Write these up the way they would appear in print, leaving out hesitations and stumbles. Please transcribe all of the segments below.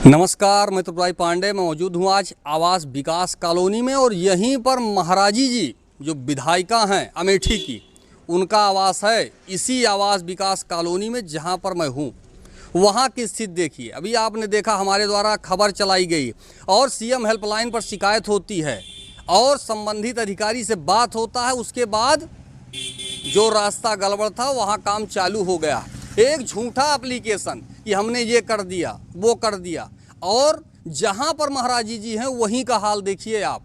नमस्कार, मैं त्रिपुरारी पांडे। मैं मौजूद हूँ आज आवास विकास कॉलोनी में और यहीं पर महाराजी जी जो विधायिका हैं अमेठी की, उनका आवास है इसी आवास विकास कॉलोनी में जहाँ पर मैं हूँ। वहाँ की स्थिति देखिए। अभी आपने देखा हमारे द्वारा खबर चलाई गई और सीएम हेल्पलाइन पर शिकायत होती है और संबंधित अधिकारी से बात होता है। उसके बाद जो रास्ता गड़बड़ था वहाँ काम चालू हो गया। एक झूठा एप्लीकेशन कि हमने ये कर दिया वो कर दिया, और जहाँ पर महाराजी जी हैं वहीं का हाल देखिए आप।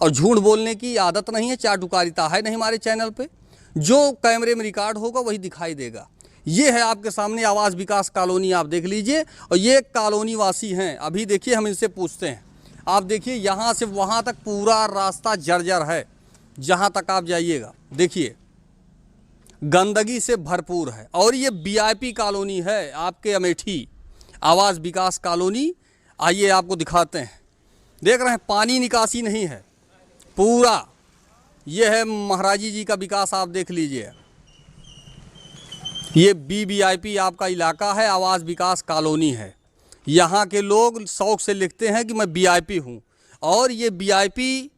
और झूठ बोलने की आदत नहीं है, चाटुकारिता है नहीं हमारे चैनल पे। जो कैमरे में रिकॉर्ड होगा वही दिखाई देगा। ये है आपके सामने आवास विकास कॉलोनी, आप देख लीजिए। और ये कॉलोनी वासी हैं। अभी देखिए हम इनसे पूछते हैं। आप देखिए यहाँ से वहाँ तक पूरा रास्ता जर्जर है। जहाँ तक आप जाइएगा देखिए गंदगी से भरपूर है। और ये वीआईपी कॉलोनी है आपके अमेठी आवास विकास कॉलोनी। आइए आपको दिखाते हैं। देख रहे हैं पानी निकासी नहीं है पूरा। ये है महाराजी जी का विकास, आप देख लीजिए। ये वीवीआईपी आपका इलाका है, आवास विकास कॉलोनी है। यहाँ के लोग शौक से लिखते हैं कि मैं वीआईपी हूँ। और ये वीआईपी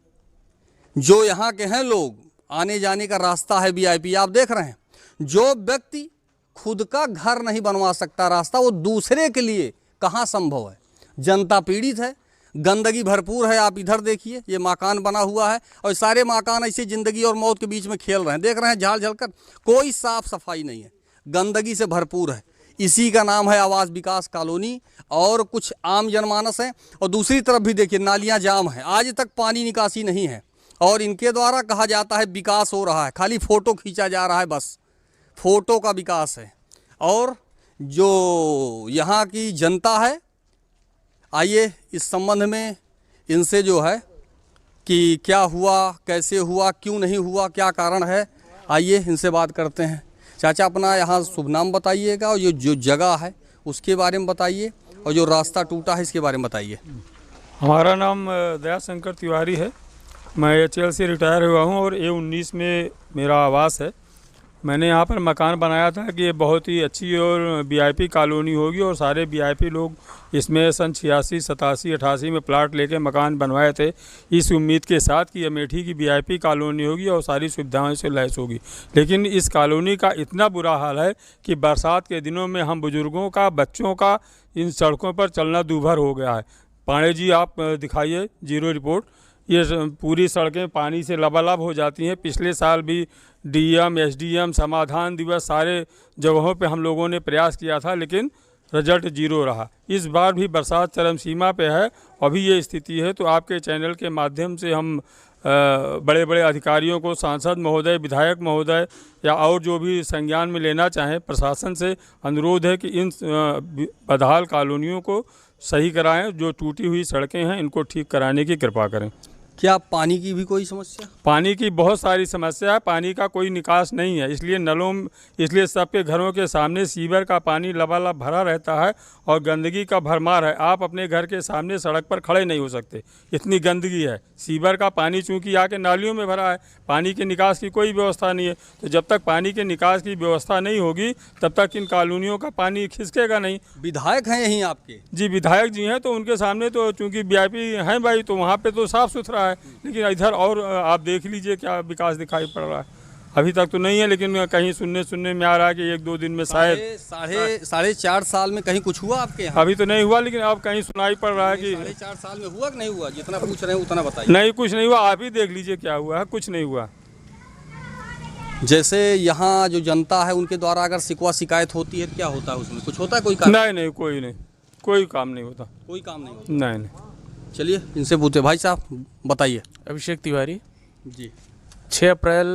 जो यहाँ के हैं लोग, आने जाने का रास्ता है वीआईपी। आप देख रहे हैं जो व्यक्ति खुद का घर नहीं बनवा सकता रास्ता, वो दूसरे के लिए कहाँ संभव है। जनता पीड़ित है, गंदगी भरपूर है। आप इधर देखिए ये मकान बना हुआ है और सारे मकान ऐसे ज़िंदगी और मौत के बीच में खेल रहे हैं। देख रहे हैं झाल झलकर, कोई साफ सफाई नहीं है, गंदगी से भरपूर है। इसी का नाम है आवास विकास कॉलोनी। और कुछ आम जनमानस है। और दूसरी तरफ भी देखिए नालियाँ जाम हैं, आज तक पानी निकासी नहीं है। और इनके द्वारा कहा जाता है विकास हो रहा है, खाली फ़ोटो खींचा जा रहा है, बस फ़ोटो का विकास है। और जो यहाँ की जनता है, आइए इस संबंध में इनसे जो है कि क्या हुआ, कैसे हुआ, क्यों नहीं हुआ, क्या कारण है, आइए इनसे बात करते हैं। चाचा अपना यहाँ शुभ नाम बताइएगा और ये जो जगह है उसके बारे में बताइए, और जो रास्ता टूटा है इसके बारे में बताइए। हमारा नाम दया शंकर तिवारी है। मैं एचएल से रिटायर हुआ हूँ और A19 में मेरा आवास है। मैंने यहाँ पर मकान बनाया था कि ये बहुत ही अच्छी और वीआईपी कॉलोनी होगी और सारे वीआईपी लोग इसमें सन 86, 87, 88 में प्लाट लेके मकान बनवाए थे, इस उम्मीद के साथ कि अमेठी की वीआईपी कॉलोनी होगी और सारी सुविधाओं से लैस होगी। लेकिन इस कॉलोनी का इतना बुरा हाल है कि बरसात के दिनों में हम बुज़ुर्गों का, बच्चों का इन सड़कों पर चलना दूभर हो गया है। पांडे जी आप दिखाइए जीरो रिपोर्ट। ये पूरी सड़कें पानी से लबालब हो जाती हैं। पिछले साल भी डीएम, एसडीएम, समाधान दिवस सारे जगहों पे हम लोगों ने प्रयास किया था, लेकिन रिजल्ट जीरो रहा। इस बार भी बरसात चरम सीमा पे है, अभी ये स्थिति है। तो आपके चैनल के माध्यम से हम बड़े बड़े अधिकारियों को, सांसद महोदय, विधायक महोदय या और जो भी संज्ञान में लेना चाहें, प्रशासन से अनुरोध है कि इन बदहाल कॉलोनियों को सही कराएं। जो टूटी हुई सड़कें हैं इनको ठीक कराने की कृपा करें। क्या पानी की भी कोई समस्या? पानी की बहुत सारी समस्या है। पानी का कोई निकास नहीं है, इसलिए सबके घरों के सामने सीवर का पानी लबालब भरा रहता है और गंदगी का भरमार है। आप अपने घर के सामने सड़क पर खड़े नहीं हो सकते, इतनी गंदगी है। सीवर का पानी चूँकि आके नालियों में भरा है, पानी के निकास की कोई व्यवस्था नहीं है। तो जब तक पानी के निकास की व्यवस्था नहीं होगी तब तक इन कॉलोनियों का पानी खिसकेगा नहीं। विधायक हैं यहीं आपके? जी विधायक जी हैं, तो उनके सामने तो चूँकि वीआईपी हैं भाई, तो वहाँ पर तो साफ़ सुथरा है। लेकिन इधर और आप देख लीजिए क्या विकास दिखाई पड़ रहा है। अभी तक तो नहीं है, लेकिन कहीं सुनने में आ रहा है कि 1-2 दिन में शायद साढ़े 4 साल में कहीं कुछ हुआ आपके यहाँ? अभी तो नहीं हुआ, लेकिन अब कहीं सुनाई पड़ रहा है कि 4.5 साल में हुआ कि नहीं हुआ? जितना पूछ रहे हैं उतना बताइए। नहीं, कुछ नहीं हुआ। आप ही देख लीजिए क्या हुआ है, कुछ नहीं हुआ। जैसे यहाँ जो जनता है उनके द्वारा अगर शिकवा शिकायत होती है तो क्या होता है उसमें? कुछ होता है कोई काम? नहीं, कोई काम नहीं होता। कोई काम नहीं होता? नहीं। चलिए इनसे पूछते। भाई साहब बताइए। अभिषेक तिवारी जी। 6 अप्रैल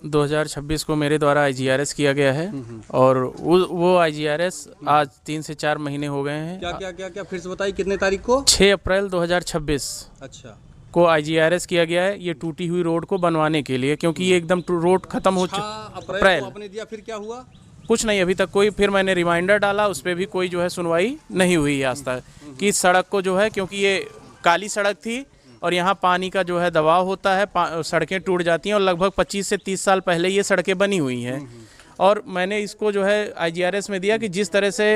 2026 को मेरे द्वारा IGRS किया गया है और वो IGRS आज 3 से 4 महीने हो गए हैं। क्या फिर से बताइए, कितने तारीख को? 6 अप्रैल 2026 अच्छा को IGRS किया गया है ये टूटी हुई रोड को बनवाने के लिए, क्योंकि ये एकदम रोड खत्म हो चुका। अप्रैल आपने दिया, फिर क्या हुआ? कुछ नहीं अभी तक कोई। फिर मैंने रिमाइंडर डाला, उस पर भी कोई जो है सुनवाई नहीं हुई है आज तक। कि इस सड़क को जो है, क्योंकि ये काली सड़क थी और यहाँ पानी का जो है दबाव होता है, सड़कें टूट जाती हैं और लगभग 25 से 30 साल पहले ये सड़कें बनी हुई हैं। और मैंने इसको जो है IGRS में दिया कि जिस तरह से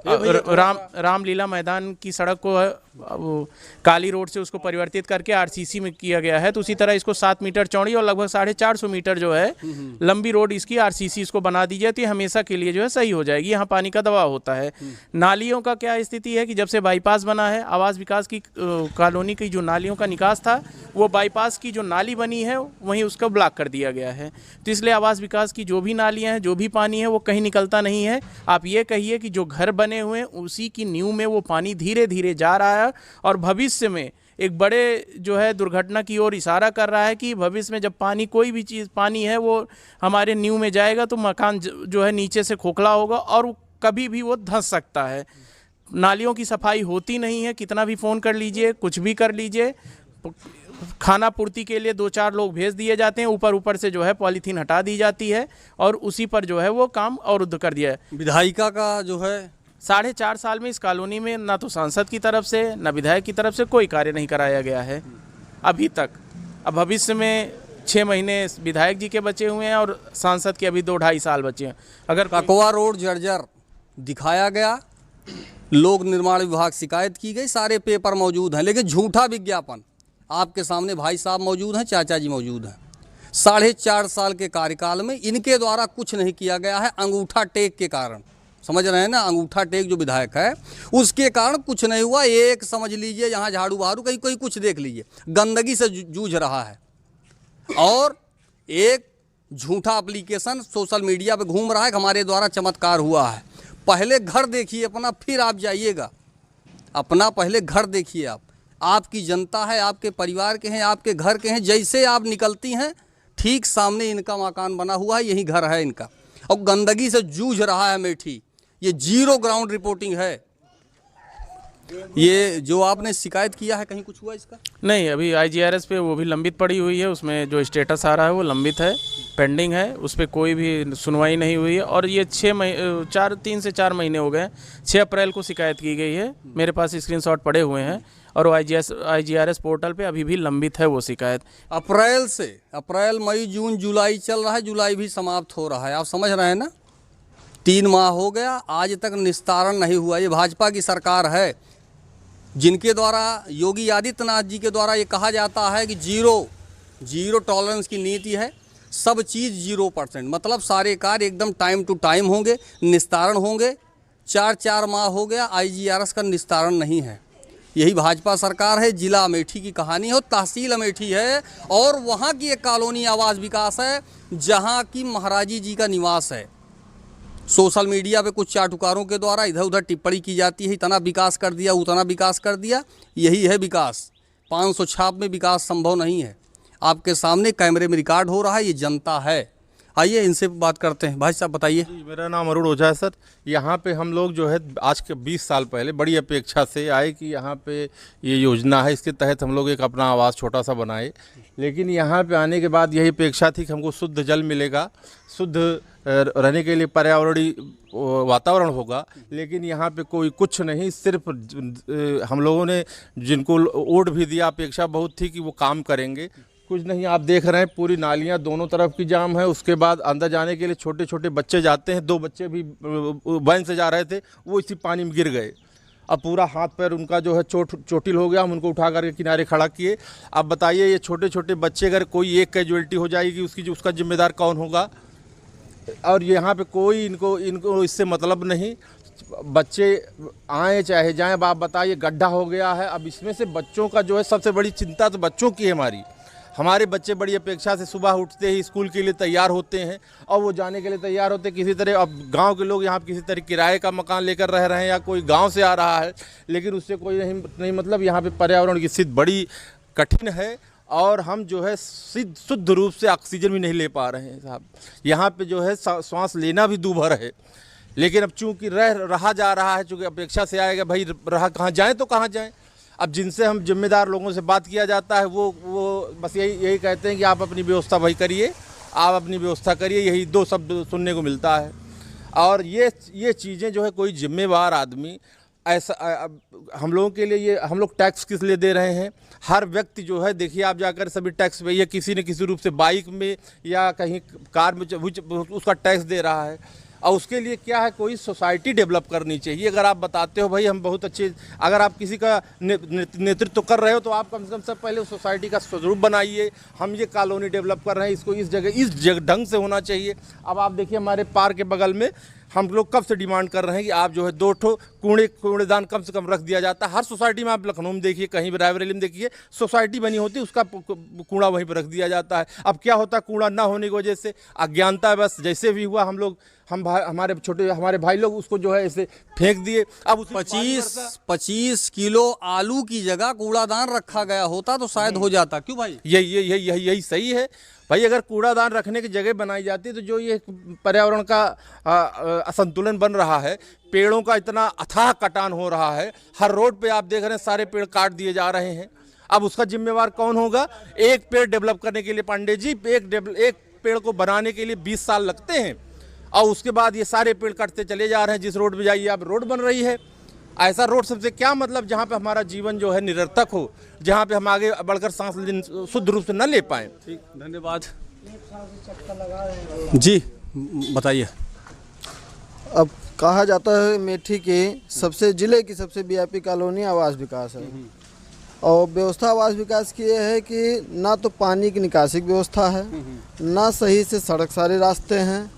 रामलीला मैदान की सड़क को वो काली रोड से उसको परिवर्तित करके आरसीसी में किया गया है। तो उसी तरह इसको 7 मीटर चौड़ी और लगभग 450 मीटर जो है लंबी रोड इसकी आरसीसी इसको बना दी जाए तो ये हमेशा के लिए जो है सही हो जाएगी। यहाँ पानी का दबाव होता है। नालियों का क्या स्थिति है कि जब से बाईपास बना है, आवास विकास की कॉलोनी की जो नालियों का निकास था वो बाईपास की जो नाली बनी है वहीं उसका ब्लॉक कर दिया गया है। तो इसलिए आवास विकास की जो भी नालियाँ हैं, जो भी पानी है वो कहीं निकलता नहीं है। आप ये कहिए कि जो घर बने हुए हैं उसी की नींव में वो पानी धीरे धीरे जा रहा है और भविष्य में एक बड़े जो है दुर्घटना की ओर इशारा कर रहा है कि भविष्य में जब पानी, कोई भी चीज़ पानी है वो हमारे नींव में जाएगा तो मकान जो है नीचे से खोखला होगा और कभी भी वो धंस सकता है। नालियों की सफाई होती नहीं है, कितना भी फ़ोन कर लीजिए, कुछ भी कर लीजिए, खाना पूर्ति के लिए 2-4 लोग भेज दिए जाते हैं, ऊपर से जो है पॉलीथीन हटा दी जाती है और उसी पर जो है वो काम अवरुद्ध कर दिया है। विधायिका का जो है 4.5 साल में इस कॉलोनी में ना तो सांसद की तरफ से ना विधायक की तरफ से कोई कार्य नहीं कराया गया है अभी तक। अब भविष्य में 6 महीने विधायक जी के बचे हुए हैं और सांसद के अभी 2-2.5 साल बचे हैं। अगर ककवा रोड जर्जर दिखाया गया, लोक निर्माण विभाग शिकायत की गई, सारे पेपर मौजूद हैं, लेकिन झूठा विज्ञापन। आपके सामने भाई साहब मौजूद हैं, चाचा जी मौजूद हैं। 4.5 साल के कार्यकाल में इनके द्वारा कुछ नहीं किया गया है, अंगूठा टेक के कारण। समझ रहे हैं ना, अंगूठा टेक जो विधायक है उसके कारण कुछ नहीं हुआ। एक समझ लीजिए यहाँ झाड़ू बहारू कहीं कोई कुछ देख लीजिए, गंदगी से जूझ रहा है और एक झूठा एप्लीकेशन सोशल मीडिया पे घूम रहा है कि हमारे द्वारा चमत्कार हुआ है। पहले घर देखिए अपना, फिर आप जाइएगा। अपना पहले घर देखिए आप। आपकी जनता है, आपके परिवार के हैं, आपके घर के हैं। जैसे आप निकलती हैं ठीक सामने इनका मकान बना हुआ है, यही घर है इनका, और गंदगी से जूझ रहा है अमेठी। ये 0 ग्राउंड रिपोर्टिंग है। ये जो आपने शिकायत किया है, कहीं कुछ हुआ इसका? नहीं, अभी IGRS पे वो भी लंबित पड़ी हुई है, उसमें जो स्टेटस आ रहा है वो लंबित है, पेंडिंग है, उस पर कोई भी सुनवाई नहीं हुई है। और ये 3 से 4 महीने हो गए। 6 अप्रैल को शिकायत की गई है, मेरे पास स्क्रीनशॉट पड़े हुए हैं और वो IGRS पोर्टल पे अभी भी लंबित है वो शिकायत। अप्रैल मई जून जुलाई चल रहा है, जुलाई भी समाप्त हो रहा है। आप समझ रहे हैं ना, 3 माह हो गया, आज तक निस्तारण नहीं हुआ। ये भाजपा की सरकार है जिनके द्वारा, योगी आदित्यनाथ जी के द्वारा ये कहा जाता है कि जीरो टॉलरेंस की नीति है। सब चीज़ 0%, मतलब सारे कार्य एकदम टाइम टू टाइम होंगे, निस्तारण होंगे। 4 माह हो गया, IGRS का निस्तारण नहीं है। यही भाजपा सरकार है। जिला अमेठी की कहानी है, तहसील अमेठी है और वहाँ की एक कॉलोनी आवास विकास है जहाँ की महाराजी जी का निवास है। सोशल मीडिया पे कुछ चाटुकारों के द्वारा इधर उधर टिप्पणी की जाती है, इतना विकास कर दिया, उतना विकास कर दिया। यही है विकास। 500 छाप में विकास संभव नहीं है। आपके सामने कैमरे में रिकॉर्ड हो रहा है, ये जनता है। आइए इनसे बात करते हैं। भाई साहब बताइए। मेरा नाम अरुण ओझा है सर। यहाँ पे हम लोग जो है आज के 20 साल पहले बड़ी अपेक्षा से आए कि यहाँ पे ये योजना है, इसके तहत हम लोग एक अपना आवास छोटा सा बनाए। लेकिन यहाँ पे आने के बाद यही अपेक्षा थी कि हमको शुद्ध जल मिलेगा, शुद्ध रहने के लिए पर्यावरणीय वातावरण होगा। लेकिन यहाँ पे कोई कुछ नहीं, सिर्फ हम लोगों ने जिनको वोट भी दिया, अपेक्षा बहुत थी कि वो काम करेंगे, कुछ नहीं। आप देख रहे हैं पूरी नालियाँ दोनों तरफ की जाम है। उसके बाद अंदर जाने के लिए छोटे छोटे बच्चे जाते हैं, 2 बच्चे भी वैन से जा रहे थे, वो इसी पानी में गिर गए। अब पूरा हाथ पैर उनका जो है चोटिल हो गया। हम उनको उठा करके किनारे खड़ा किए। अब बताइए ये छोटे छोटे बच्चे, अगर कोई एक कैजुअलिटी हो जाएगी उसका जिम्मेदार कौन होगा? और यहाँ पे कोई इनको इससे मतलब नहीं। बच्चे आए चाहे जाएं, आप बताइए गड्ढा हो गया है। अब इसमें से बच्चों का जो है सबसे बड़ी चिंता तो बच्चों की है। हमारे बच्चे बड़ी अपेक्षा से सुबह उठते ही स्कूल के लिए तैयार होते हैं और वो जाने के लिए तैयार होते हैं किसी तरह। अब गांव के लोग यहाँ किसी तरह किराए का मकान लेकर रह रहे हैं या कोई गांव से आ रहा है, लेकिन उससे कोई नहीं मतलब। यहाँ पे पर्यावरण की स्थिति बड़ी कठिन है और हम जो है शुद्ध रूप से ऑक्सीजन भी नहीं ले पा रहे हैं साहब। यहाँ पे जो है सांस लेना भी दूभर है। लेकिन अब चूँकि रहा जा रहा है, चूँकि अपेक्षा से आएगा भाई, रहा कहाँ जाएँ तो कहाँ जाएँ। अब जिनसे हम जिम्मेदार लोगों से बात किया जाता है वो बस यही कहते हैं कि आप अपनी व्यवस्था भाई करिए, आप अपनी व्यवस्था करिए, यही 2 शब्द सुनने को मिलता है। और ये चीज़ें जो है कोई जिम्मेवार आदमी ऐसा हम लोगों के लिए, ये हम लोग टैक्स किस लिए दे रहे हैं? हर व्यक्ति जो है देखिए आप जाकर सभी टैक्स पे किसी न किसी रूप से बाइक में या कहीं कार में उसका टैक्स दे रहा है। और उसके लिए क्या है, कोई सोसाइटी डेवलप करनी चाहिए। अगर आप बताते हो भाई हम बहुत अच्छे, अगर आप किसी का नेतृत्व कर रहे हो तो आप कम से कम सब पहले उस सोसाइटी का स्वरूप बनाइए। हम ये कॉलोनी डेवलप कर रहे हैं, इसको इस जगह ढंग से होना चाहिए। अब आप देखिए हमारे पार्क के बगल में हम लोग कब से डिमांड कर रहे हैं कि आप जो है 2 ठो कूड़ेदान कम से कम रख दिया जाता है। हर सोसाइटी में आप लखनऊ में देखिए, कहीं भी रायबरेली में देखिए, सोसाइटी बनी होती है, उसका कूड़ा वहीं पर रख दिया जाता है। अब क्या होता है, कूड़ा ना होने की वजह से अज्ञानता, बस जैसे भी हुआ हमारे भाई लोग उसको जो है ऐसे फेंक दिए। अब 25 किलो आलू की जगह कूड़ादान रखा गया होता तो शायद हो जाता। क्यों भाई? यही सही है भाई। अगर कूड़ादान रखने की जगह बनाई जाती तो जो ये पर्यावरण का असंतुलन बन रहा है, पेड़ों का इतना अथाह कटान हो रहा है, हर रोड पे आप देख रहे हैं सारे पेड़ काट दिए जा रहे हैं। अब उसका जिम्मेवार कौन होगा? एक पेड़ डेवलप करने के लिए पांडे जी, एक पेड़ को बनाने के लिए 20 साल लगते हैं और उसके बाद ये सारे पेड़ कटते चले जा रहे हैं। जिस रोड पे जाइए आप रोड बन रही है। ऐसा रोड सबसे क्या मतलब, जहाँ पे हमारा जीवन जो है निरर्थक हो, जहाँ पे हम आगे बढ़कर सांस शुद्ध रूप से न ले पाएँ। ठीक, धन्यवाद जी, बताइए। अब कहा जाता है अमेठी के जिले की सबसे वीआईपी कॉलोनी आवास विकास है। और व्यवस्था आवास विकास की ये है कि ना तो पानी की निकासी की व्यवस्था है, ना सही से सड़क सारे रास्ते हैं,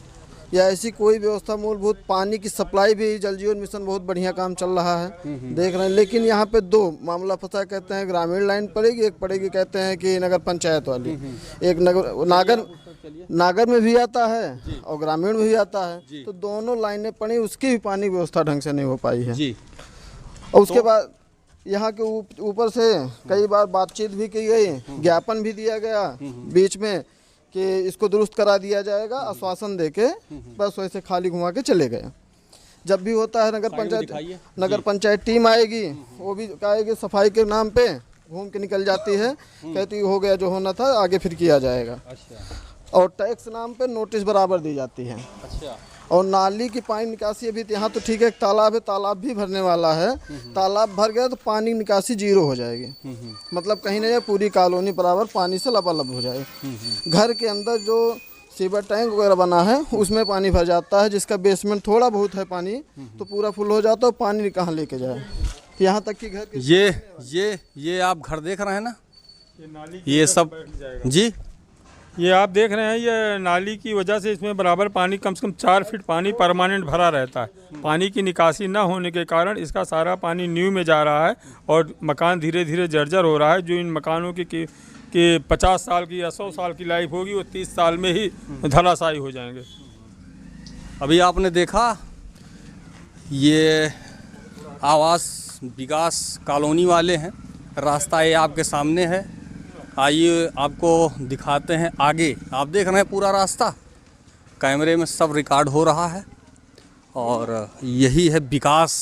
या ऐसी कोई व्यवस्था मूलभूत। पानी की सप्लाई भी जल जीवन मिशन बहुत बढ़िया काम चल रहा है, देख रहे हैं। लेकिन यहाँ पे 2 मामला फंसा, कहते हैं ग्रामीण लाइन पड़ेगी, एक पड़ेगी कहते हैं कि नगर पंचायत वाली। एक नागर में भी आता है और ग्रामीण में भी आता है, तो दोनों लाइनें पड़ी, उसकी भी पानी व्यवस्था ढंग से नहीं हो पाई है। और उसके बाद यहाँ के ऊपर से कई बार बातचीत भी की गई, ज्ञापन भी दिया गया बीच में कि इसको दुरुस्त करा दिया जाएगा, आश्वासन देके बस वैसे खाली घुमा के चले गए। जब भी होता है नगर पंचायत टीम आएगी, वो भी कहेगी सफाई के नाम पे घूम के निकल जाती है, कहती हो गया जो होना था, आगे फिर किया जाएगा। और टैक्स नाम पे नोटिस बराबर दी जाती है। और नाली की पानी निकासी अभी यहाँ तो ठीक है, एक तालाब है, तालाब भी भरने वाला है। तालाब भर गया तो पानी निकासी 0 हो जाएगी, मतलब कहीं ना पूरी कॉलोनी बराबर पानी से लबालब हो जाएगी। घर के अंदर जो सीवर टैंक वगैरह बना है उसमें पानी भर जाता है, जिसका बेसमेंट थोड़ा बहुत है पानी तो पूरा फुल हो जाता है। पानी कहाँ लेके जाए, यहाँ तक कि घर के ये आप घर देख रहे हैं ना, ये सब जी, ये आप देख रहे हैं, ये नाली की वजह से इसमें बराबर पानी, कम से कम 4 फीट पानी परमानेंट भरा रहता है। पानी की निकासी ना होने के कारण इसका सारा पानी नींव में जा रहा है और मकान धीरे धीरे जर्जर हो रहा है। जो इन मकानों की 50 साल की या 100 साल की लाइफ होगी, वो 30 साल में ही धराशायी हो जाएंगे। अभी आपने देखा ये आवास विकास कॉलोनी वाले हैं, रास्ता ये आपके सामने है। आइए आपको दिखाते हैं आगे। आप देख रहे हैं पूरा रास्ता, कैमरे में सब रिकॉर्ड हो रहा है। और यही है विकास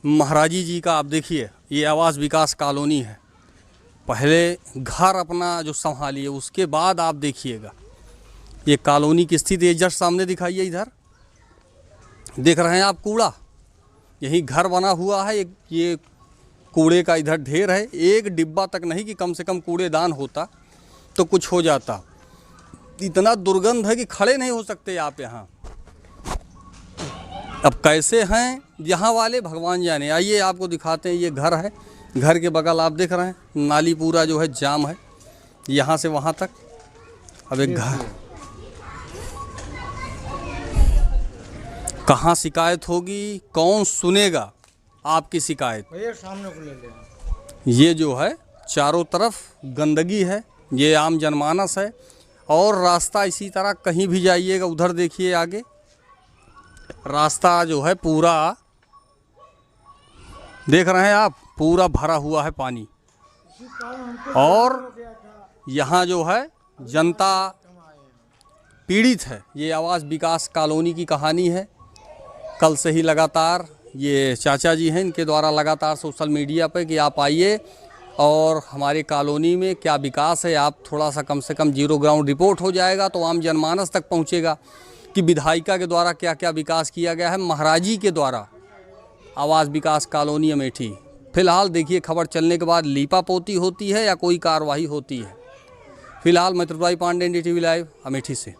महाराजी जी का। आप देखिए ये आवास विकास कॉलोनी है। पहले घर अपना जो संभालिए, उसके बाद आप देखिएगा ये कॉलोनी की स्थिति। जस्ट सामने दिखाइए, इधर देख रहे हैं आप कूड़ा, यही घर बना हुआ है। ये कूड़े का इधर ढेर है, एक डिब्बा तक नहीं कि कम से कम कूड़ेदान होता तो कुछ हो जाता। इतना दुर्गंध है कि खड़े नहीं हो सकते आप यहाँ। अब कैसे हैं यहाँ वाले भगवान जाने। आइए आपको दिखाते हैं, ये घर है, घर के बगल आप देख रहे हैं नाली पूरा जो है जाम है यहाँ से वहाँ तक। अब एक घर, कहाँ शिकायत होगी, कौन सुनेगा आपकी शिकायत। सामने को ले ले। ये जो है चारों तरफ गंदगी है, ये आम जनमानस है। और रास्ता इसी तरह कहीं भी जाइएगा, उधर देखिए आगे रास्ता जो है पूरा देख रहे हैं आप, पूरा भरा हुआ है पानी। और यहाँ जो है जनता पीड़ित है। ये आवास विकास कॉलोनी की कहानी है। कल से ही लगातार ये चाचा जी हैं, इनके द्वारा लगातार सोशल मीडिया पे कि आप आइए और हमारे कॉलोनी में क्या विकास है, आप थोड़ा सा कम से कम जीरो ग्राउंड रिपोर्ट हो जाएगा तो आम जनमानस तक पहुंचेगा कि विधायिका के द्वारा क्या क्या विकास किया गया है, महाराजी के द्वारा आवास विकास कॉलोनी अमेठी। फिलहाल देखिए खबर चलने के बाद लीपापोती होती है या कोई कार्रवाई होती है। फिलहाल मैं त्रिपुरारी पांडे, NDTV लाइव अमेठी से।